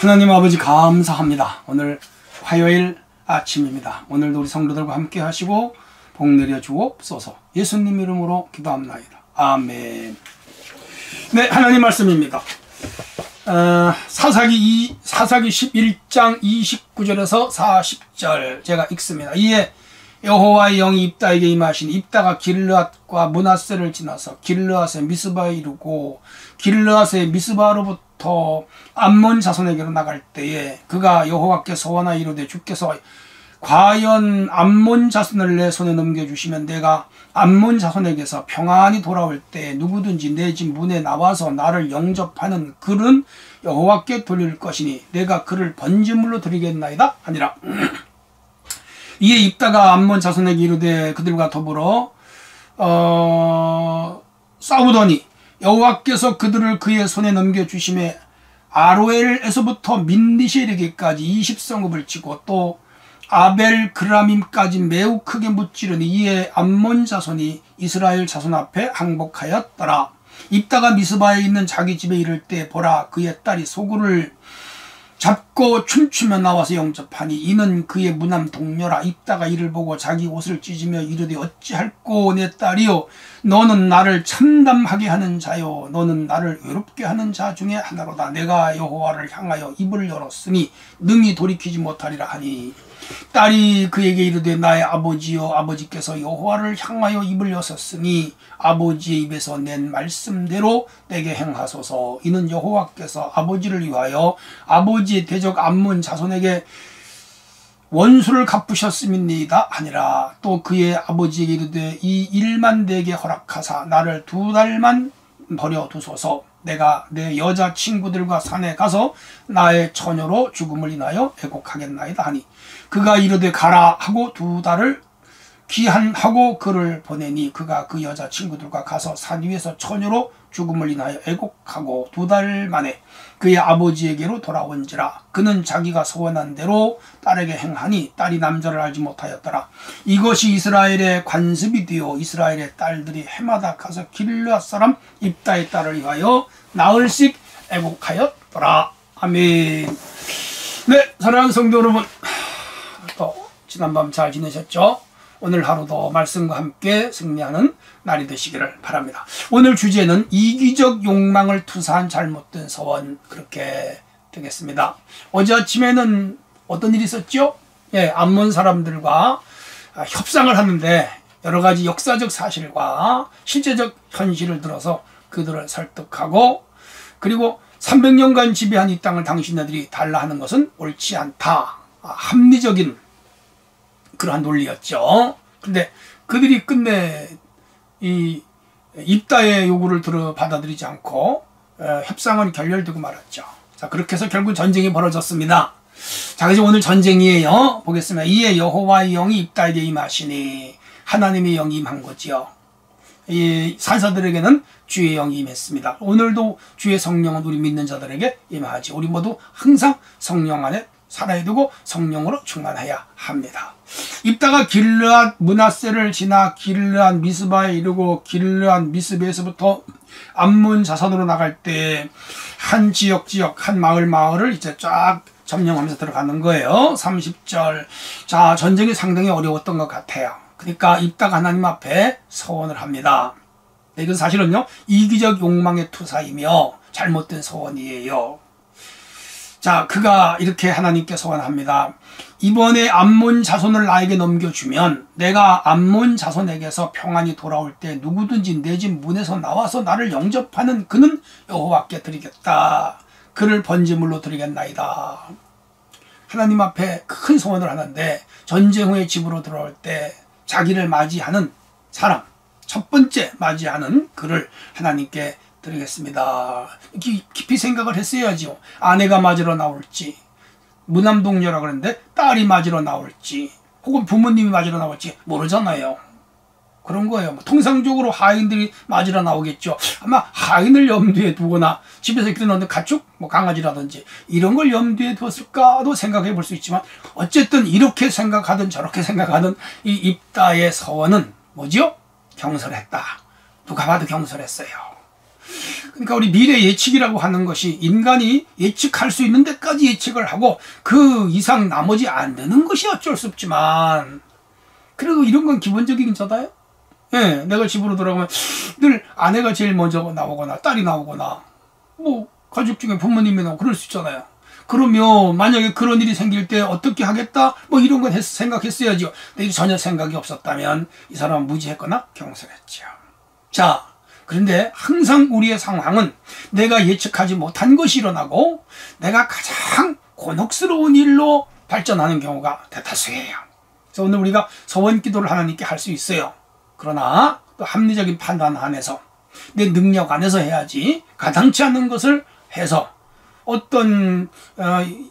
하나님 아버지 감사합니다. 오늘 화요일 아침입니다. 오늘도 우리 성도들과 함께 하시고 복 내려 주옵소서. 예수님 이름으로 기도합나이다. 아멘. 네, 하나님 말씀입니다. 사사기 11장 29절에서 40절 제가 읽습니다. 이에 여호와의 영이 입다에게 임하시니 입다가 길르앗과 므낫세를 지나서 길르앗의 미스바에 이르고 길르앗의 미스바로부터 암몬 자손에게로 나갈 때에 그가 여호와께 소원하여 이르되 주께서 과연 암몬 자손을 내 손에 넘겨주시면 내가 암몬 자손에게서 평안히 돌아올 때 누구든지 내 집 문에 나와서 나를 영접하는 그는 여호와께 돌릴 것이니 내가 그를 번제물로 드리겠나이다 하니라. 이에 입다가 암몬 자손에게 이르되 그들과 더불어 싸우더니 여호와께서 그들을 그의 손에 넘겨주심에 아로엘에서부터 민니시에 이르기까지 20성읍을 치고 또 아벨 그라밈까지 매우 크게 무찌르니 이에 암몬 자손이 이스라엘 자손 앞에 항복하였더라. 입다가 미스바에 있는 자기 집에 이를 때 보라 그의 딸이 소굴을 잡고 춤추며 나와서 영접하니 이는 그의 무남 동료라. 입다가 이를 보고 자기 옷을 찢으며 이르되 어찌할꼬 내 딸이요 너는 나를 참담하게 하는 자요 너는 나를 외롭게 하는 자 중에 하나로다. 내가 여호와를 향하여 입을 열었으니 능히 돌이키지 못하리라 하니 딸이 그에게 이르되 나의 아버지여 아버지께서 여호와를 향하여 입을 여셨으니 아버지의 입에서 낸 말씀대로 내게 행하소서. 이는 여호와께서 아버지를 위하여 아버지의 대적 암몬 자손에게 원수를 갚으셨음이니이다 하니라. 또 그의 아버지에게 이르되 이 일만 내게 허락하사 나를 2달만 버려두소서. 내가 내 여자친구들과 산에 가서 나의 처녀로 죽음을 인하여 애곡하겠나이다 하니 그가 이르되 가라 하고 2달을 기한하고 그를 보내니 그가 그 여자친구들과 가서 산 위에서 처녀로 죽음을 인하여 애곡하고 2달 만에 그의 아버지에게로 돌아온지라. 그는 자기가 소원한 대로 딸에게 행하니 딸이 남자를 알지 못하였더라. 이것이 이스라엘의 관습이 되어 이스라엘의 딸들이 해마다 가서 길르앗 사람 입다의 딸을 위하여 나흘씩 애곡하였더라. 아멘. 네, 사랑하는 성도 여러분, 또 지난밤 잘 지내셨죠? 오늘 하루도 말씀과 함께 승리하는 날이 되시기를 바랍니다. 오늘 주제는 이기적 욕망을 투사한 잘못된 소원, 그렇게 되겠습니다. 어제 아침에는 어떤 일이 있었죠? 예, 암몬 사람들과 협상을 하는데 여러 가지 역사적 사실과 실제적 현실을 들어서 그들을 설득하고 그리고 300년간 지배한 이 땅을 당신네들이 달라 하는 것은 옳지 않다. 합리적인 그러한 논리였죠. 근데 그들이 끝내 이 입다의 요구를 받아들이지 않고 협상은 결렬되고 말았죠. 자, 그렇게 해서 결국 전쟁이 벌어졌습니다. 자, 그래서 오늘 전쟁이에요. 보겠습니다. 이에 여호와의 영이 입다에게 임하시니 하나님의 영이 임한 거지요. 이 산사들에게는 주의 영이 임했습니다. 오늘도 주의 성령은 우리 믿는 자들에게 임하지. 우리 모두 항상 성령 안에 살아야 되고 성령으로 충만해야 합니다. 입다가 길르앗 므낫세를 지나 길르앗 미스바에 이르고 길르앗 미스바에서부터 암몬 자손으로 나갈 때 한 지역 한 마을을 이제 쫙 점령하면서 들어가는 거예요. 30절. 자, 전쟁이 상당히 어려웠던 것 같아요. 그러니까 입다가 하나님 앞에 서원을 합니다. 이건 사실은요 이기적 욕망의 투사이며 잘못된 소원이에요. 자, 그가 이렇게 하나님께 소원합니다. 이번에 암몬 자손을 나에게 넘겨주면 내가 암몬 자손에게서 평안히 돌아올 때 누구든지 내 집 문에서 나와서 나를 영접하는 그는 여호와께 드리겠다. 그를 번제물로 드리겠나이다. 하나님 앞에 큰 소원을 하는데 전쟁 후에 집으로 들어올 때 자기를 맞이하는 사람, 첫 번째 맞이하는 그를 하나님께 드리겠습니다. 깊이 생각을 했어야죠. 아내가 맞으러 나올지, 무남동녀라 그러는데 딸이 맞으러 나올지, 혹은 부모님이 맞으러 나올지 모르잖아요. 그런 거예요. 통상적으로 하인들이 맞으러 나오겠죠. 아마 하인을 염두에 두거나 집에서 기르는 가축, 강아지라든지 이런 걸 염두에 두었을까도 생각해 볼 수 있지만 어쨌든 이렇게 생각하든 저렇게 생각하든 이 입다의 서원은 뭐죠? 경솔했다. 누가 봐도 경솔했어요. 그러니까 우리 미래 예측이라고 하는 것이 인간이 예측할 수 있는 데까지 예측을 하고 그 이상 나머지 안 되는 것이 어쩔 수 없지만 그래도 이런 건 기본적인 거잖아요. 예, 내가 집으로 돌아가면 늘 아내가 제일 먼저 나오거나 딸이 나오거나 뭐 가족 중에 부모님이 나오고 그럴 수 있잖아요. 그러면 만약에 그런 일이 생길 때 어떻게 하겠다 뭐 이런 건 생각했어야죠. 근데 전혀 생각이 없었다면 이 사람은 무지했거나 경솔했죠. 자, 그런데 항상 우리의 상황은 내가 예측하지 못한 것이 일어나고 내가 가장 곤혹스러운 일로 발전하는 경우가 대다수예요. 그래서 오늘 우리가 서원 기도를 하나님께 할 수 있어요. 그러나 또 합리적인 판단 안에서 내 능력 안에서 해야지 가당치 않은 것을 해서 어떤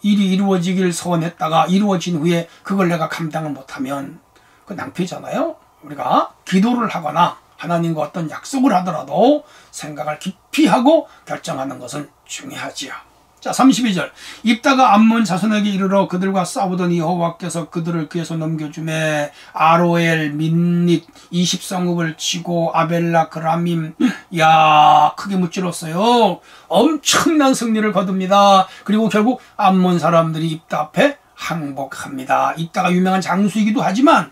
일이 이루어지길 소원했다가 이루어진 후에 그걸 내가 감당을 못하면 그 낭패잖아요. 우리가 기도를 하거나 하나님과 어떤 약속을 하더라도 생각을 깊이 하고 결정하는 것은 중요하지요. 자, 32절. 입다가 암몬 자손에게 이르러 그들과 싸우더니 여호와께서 그들을 그에서 넘겨주매 아로엘, 민닛, 20성읍을 치고 아벨라, 그라밈, 야 크게 무찔렀어요. 엄청난 승리를 거둡니다. 그리고 결국 암몬 사람들이 입다 앞에 항복합니다. 입다가 유명한 장수이기도 하지만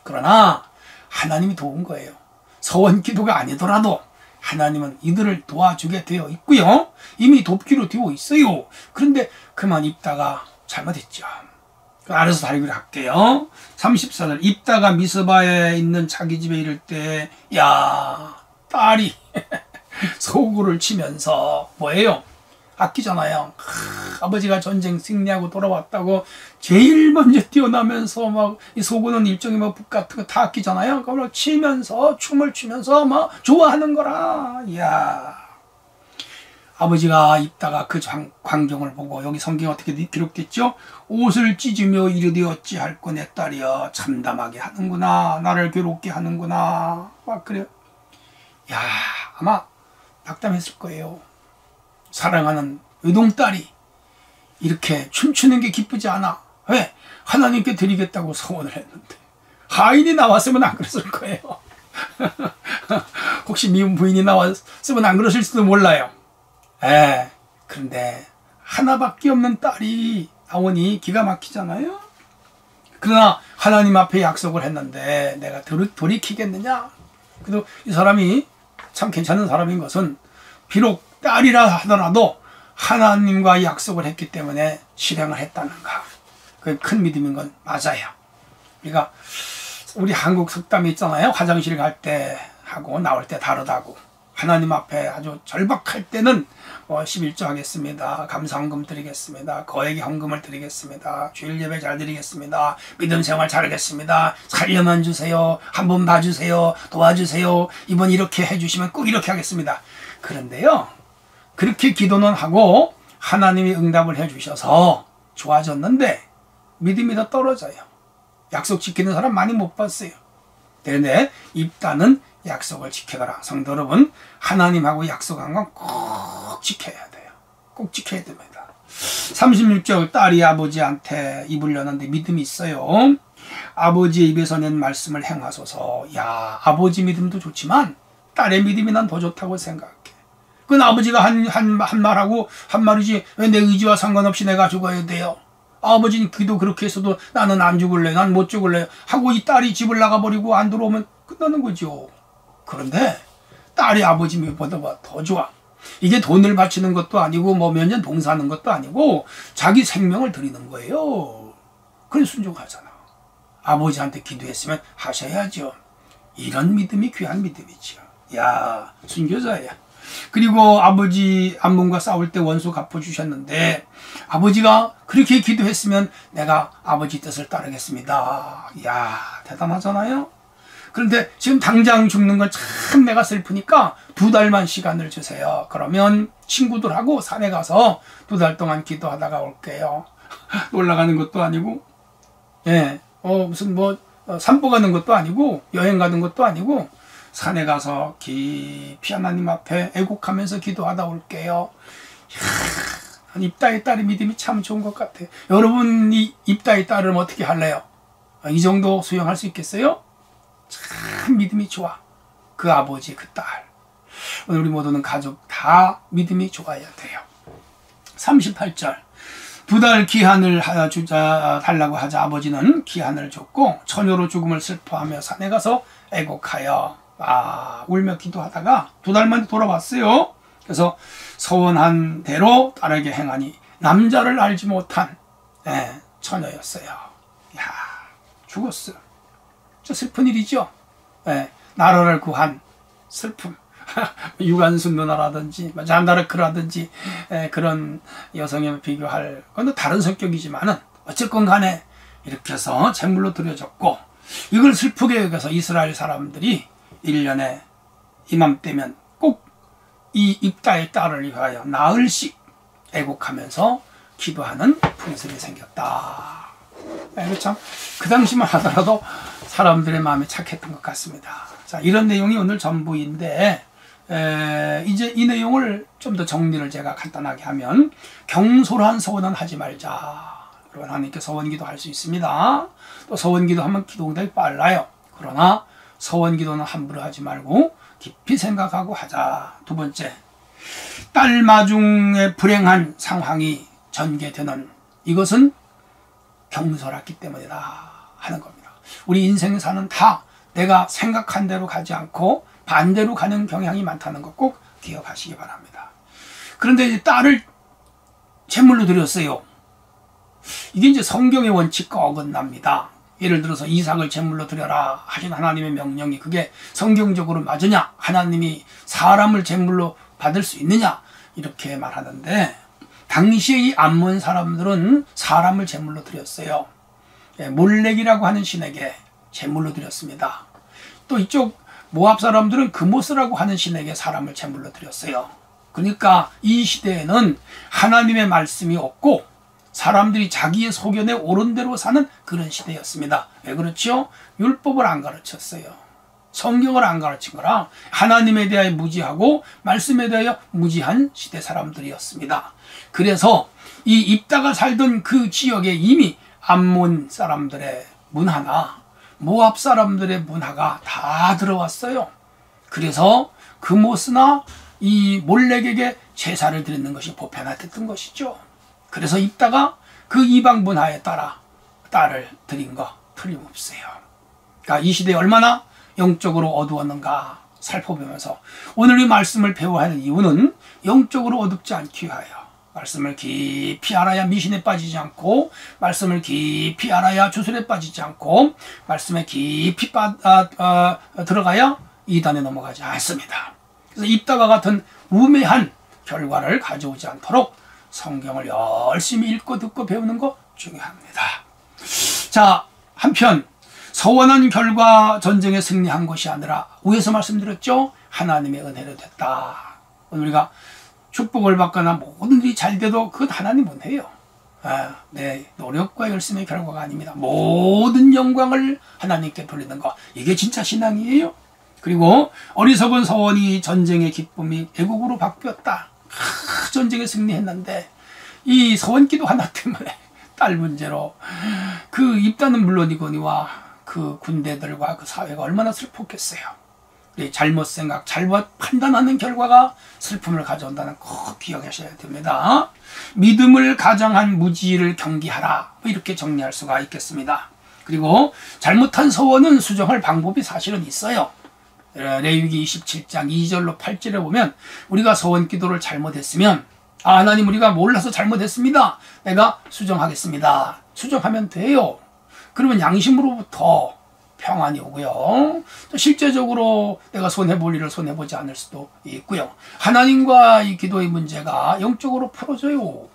그러나 하나님이 도운 거예요. 서원 기도가 아니더라도 하나님은 이들을 도와주게 되어 있고요. 이미 돕기로 되어 있어요. 그런데 그만 입다가 잘못했죠. 알아서 다루기로 할게요. 34절. 입다가 미스바에 있는 자기 집에 이를 때 야 딸이 소구를 치면서 뭐예요? 아끼잖아요. 아버지가 전쟁 승리하고 돌아왔다고 제일 먼저 뛰어나면서 막 이 소구는 일종의 뭐 북 같은 거 다 아끼잖아요. 그걸 치면서 춤을 추면서 막 좋아하는 거라. 이야. 아버지가 입다가 그 광경을 보고 여기 성경에 어떻게 기록됐죠? 옷을 찢으며 이르되 어찌할꼬 내 딸이여 참담하게 하는구나. 나를 괴롭게 하는구나. 막 그래요. 야, 아마 낙담했을 거예요. 사랑하는 외동딸이 이렇게 춤추는 게 기쁘지 않아. 왜? 하나님께 드리겠다고 소원을 했는데 하인이 나왔으면 안 그랬을 거예요. 혹시 미운 부인이 나왔으면 안 그러실지도 몰라요. 그런데 하나밖에 없는 딸이 나오니 기가 막히잖아요. 그러나 하나님 앞에 약속을 했는데 내가 돌이키겠느냐. 그래도 이 사람이 참 괜찮은 사람인 것은 비록 딸이라 하더라도 하나님과 약속을 했기 때문에 실행을 했다는가. 그게 큰 믿음인 건 맞아요. 그러니까 우리 한국 속담이 있잖아요. 화장실 갈 때 하고 나올 때 다르다고. 하나님 앞에 아주 절박할 때는 11조 하겠습니다. 감사헌금 드리겠습니다. 거액의 헌금을 드리겠습니다. 주일 예배 잘 드리겠습니다. 믿음 생활 잘하겠습니다. 살려만 주세요. 한번 봐주세요. 도와주세요. 이번 이렇게 해주시면 꼭 이렇게 하겠습니다. 그런데요. 그렇게 기도는 하고 하나님이 응답을 해주셔서 좋아졌는데 믿음이 더 떨어져요. 약속 지키는 사람 많이 못 봤어요. 그런데 입다는 약속을 지켜라. 성도 여러분, 하나님하고 약속한 건 꼭 지켜야 돼요. 꼭 지켜야 됩니다. 36절. 딸이 아버지한테 입을 여는데 믿음이 있어요. 아버지의 입에서 낸 말씀을 행하소서. 야, 아버지 믿음도 좋지만 딸의 믿음이 난 더 좋다고 생각해. 그건 아버지가 한 말하고 한 말이지 왜 내 의지와 상관없이 내가 죽어야 돼요. 아버지는 기도 그렇게 했어도 나는 안 죽을래, 난 못 죽을래 하고 이 딸이 집을 나가버리고 안 들어오면 끝나는 거죠. 그런데 딸이 아버지 믿음보다 더 좋아. 이게 돈을 바치는 것도 아니고 뭐 몇 년 봉사하는 것도 아니고 자기 생명을 드리는 거예요. 그래 순종하잖아. 아버지한테 기도했으면 하셔야죠. 이런 믿음이 귀한 믿음이죠. 야, 순교자야. 그리고 아버지 암몬과 싸울 때 원수 갚아주셨는데 아버지가 그렇게 기도했으면 내가 아버지 뜻을 따르겠습니다. 야, 대단하잖아요. 그런데 지금 당장 죽는 건 참 내가 슬프니까 2달만 시간을 주세요. 그러면 친구들하고 산에 가서 2달 동안 기도하다가 올게요. 올라가는 것도 아니고 무슨 산보 가는 것도 아니고 여행 가는 것도 아니고 산에 가서 깊이 하나님 앞에 애곡하면서 기도하다 올게요. 입다의 딸의 믿음이 참 좋은 것 같아. 여러분이 입다의 딸을 어떻게 할래요? 이 정도 수용할 수 있겠어요? 참 믿음이 좋아. 그 아버지, 그 딸. 오늘 우리 모두는 가족 다 믿음이 좋아야 돼요. 38절. 2달 기한을 달라고 하자 아버지는 기한을 줬고 처녀로 죽음을 슬퍼하며 산에 가서 애곡하여 울며 기도하다가 2달 만에 돌아왔어요. 그래서 서원한 대로 딸에게 행하니 남자를 알지 못한 처녀였어요. 야, 죽었어요. 저 슬픈 일이죠. 나라를 구한 슬픔. 유관순 누나라든지 잔다르크라든지 그런 여성에 비교할 건 다른 성격이지만은 어쨌건 간에 이렇게 해서 제물로 드려졌고, 이걸 슬프게 여겨서 이스라엘 사람들이 1년에 이맘때면 꼭 이 입다의 딸을 위하여 나흘씩 애곡하면서 기도하는 풍습이 생겼다. 참 그 당시만 하더라도 사람들의 마음이 착했던 것 같습니다. 자, 이런 내용이 오늘 전부인데 이제 이 내용을 좀 더 정리를 제가 간단하게 하면, 경솔한 서원은 하지 말자. 그러면 하나님께 서원기도 할 수 있습니다. 또 서원기도 하면 기도응답이 빨라요. 그러나 서원기도는 함부로 하지 말고 깊이 생각하고 하자. 2번째, 딸 마중에 불행한 상황이 전개되는 이것은 경솔했기 때문이다 하는 겁니다. 우리 인생사는 다 내가 생각한 대로 가지 않고 반대로 가는 경향이 많다는 것 꼭 기억하시기 바랍니다. 그런데 딸을 제물로 드렸어요. 이게 이제 성경의 원칙과 어긋납니다. 예를 들어서 이삭을 제물로 드려라 하신 하나님의 명령이 그게 성경적으로 맞으냐, 하나님이 사람을 제물로 받을 수 있느냐, 이렇게 말하는데, 당시에 이 암몬 사람들은 사람을 제물로 드렸어요. 몰렉이라고 하는 신에게 제물로 드렸습니다. 또 이쪽 모압 사람들은 그모스라고 하는 신에게 사람을 제물로 드렸어요. 그러니까 이 시대에는 하나님의 말씀이 없고 사람들이 자기의 소견에 옳은 대로 사는 그런 시대였습니다. 왜 그렇죠? 율법을 안 가르쳤어요. 성경을 안 가르친 거라 하나님에 대하여 무지하고 말씀에 대하여 무지한 시대 사람들이었습니다. 그래서 이 입다가 살던 그 지역에 이미 암몬 사람들의 문화나 모압 사람들의 문화가 다 들어왔어요. 그래서 그모스나 이 몰렉에게 제사를 드리는 것이 보편화됐던 것이죠. 그래서 입다가 그 이방 문화에 따라 딸을 드린 거 틀림없어요. 그러니까 이 시대에 얼마나 영적으로 어두웠는가 살펴보면서 오늘 이 말씀을 배워야 하는 이유는 영적으로 어둡지 않기 위하여, 말씀을 깊이 알아야 미신에 빠지지 않고, 말씀을 깊이 알아야 주술에 빠지지 않고, 말씀에 깊이 들어가야 이단에 넘어가지 않습니다. 그래서 입다가 같은 우매한 결과를 가져오지 않도록 성경을 열심히 읽고 듣고 배우는 거 중요합니다. 자, 한편 서원한 결과 전쟁에 승리한 것이 아니라 위에서 말씀드렸죠. 하나님의 은혜로 됐다. 우리가 축복을 받거나 모든 일이 잘 돼도 그건 하나님 은혜예요. 내 노력과 열심의 결과가 아닙니다. 모든 영광을 하나님께 돌리는 거, 이게 진짜 신앙이에요. 그리고 어리석은 서원이 전쟁의 기쁨이 애국으로 바뀌었다. 전쟁에 승리했는데 이 서원기도 하나 때문에 딸 문제로 그 입다는 물론이거니와 그 군대들과 그 사회가 얼마나 슬펐겠어요. 잘못 생각, 잘못 판단하는 결과가 슬픔을 가져온다는 거 꼭 기억하셔야 됩니다. 믿음을 가장한 무지를 경계하라, 이렇게 정리할 수가 있겠습니다. 그리고 잘못한 서원은 수정할 방법이 사실은 있어요. 레위기 27장 2절로 8절에 보면 우리가 서원 기도를 잘못했으면 하나님 우리가 몰라서 잘못했습니다. 내가 수정하겠습니다. 수정하면 돼요. 그러면 양심으로부터 평안이 오고요. 또 실제적으로 내가 손해볼 일을 손해보지 않을 수도 있고요. 하나님과 이 기도의 문제가 영적으로 풀어져요.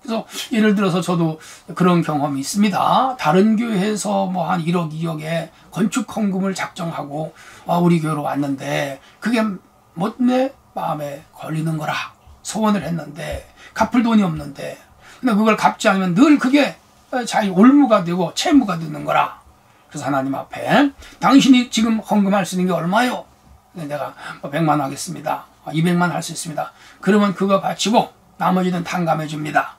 그래서 예를 들어서 저도 그런 경험이 있습니다. 다른 교회에서 뭐 한 1억, 2억의 건축 헌금을 작정하고 우리 교회로 왔는데 그게 내 마음에 걸리는 거라 소원을 했는데 갚을 돈이 없는데, 근데 그걸 갚지 않으면 늘 그게 자기 올무가 되고 채무가 되는 거라. 그래서 하나님 앞에 당신이 지금 헌금할 수 있는 게 얼마요? 내가 100만 하겠습니다. 200만 할 수 있습니다. 그러면 그거 바치고 나머지는 탕감해 줍니다.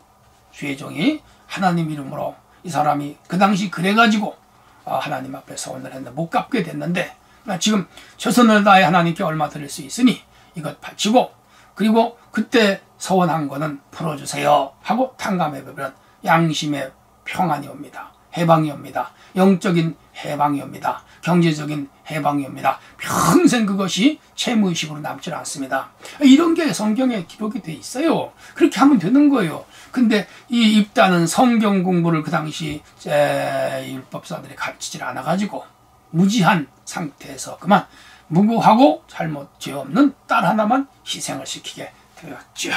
주의 종이 하나님 이름으로 이 사람이 그 당시 그래가지고 하나님 앞에 서원을 했는데 못 갚게 됐는데 지금 최선을 다해 하나님께 얼마 드릴 수 있으니 이것 바치고 그리고 그때 서원한 거는 풀어주세요 하고 탕감해버리면 양심의 평안이 옵니다. 해방이 옵니다. 영적인 해방이 옵니다. 경제적인 해방이 옵니다. 평생 그것이 채무의식으로 남지 않습니다. 이런 게 성경에 기록이 돼 있어요. 그렇게 하면 되는 거예요. 근데 이 입다는 성경 공부를 그 당시 율법사들이 가르치질 않아가지고 무지한 상태에서 그만 무고하고 잘못 죄 없는 딸 하나만 희생을 시키게 되었죠.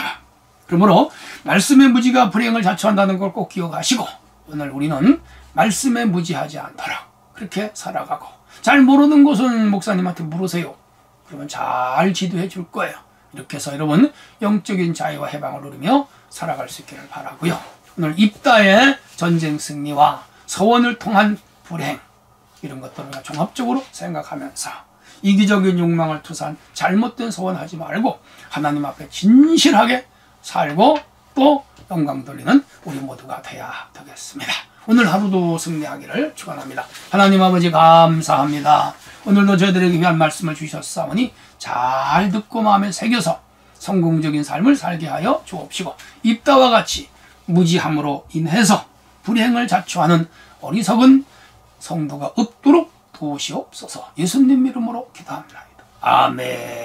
그러므로 말씀의 무지가 불행을 자초한다는 걸 꼭 기억하시고 오늘 우리는 말씀에 무지하지 않도록 그렇게 살아가고 잘 모르는 것은 목사님한테 물으세요. 그러면 잘 지도해 줄 거예요. 이렇게 해서 여러분 영적인 자유와 해방을 누리며 살아갈 수 있기를 바라고요. 오늘 입다의 전쟁 승리와 서원을 통한 불행 이런 것들을 종합적으로 생각하면서 이기적인 욕망을 투사한 잘못된 서원하지 말고 하나님 앞에 진실하게 살고 또 영광 돌리는 우리 모두가 되어야 되겠습니다. 오늘 하루도 승리하기를 축원합니다. 하나님 아버지 감사합니다. 오늘도 저희들에게 귀한 말씀을 주셨사오니 잘 듣고 마음에 새겨서 성공적인 삶을 살게 하여 주옵시고 입다와 같이 무지함으로 인해서 불행을 자초하는 어리석은 성도가 없도록 도우시옵소서. 예수님 이름으로 기도합니다. 아멘.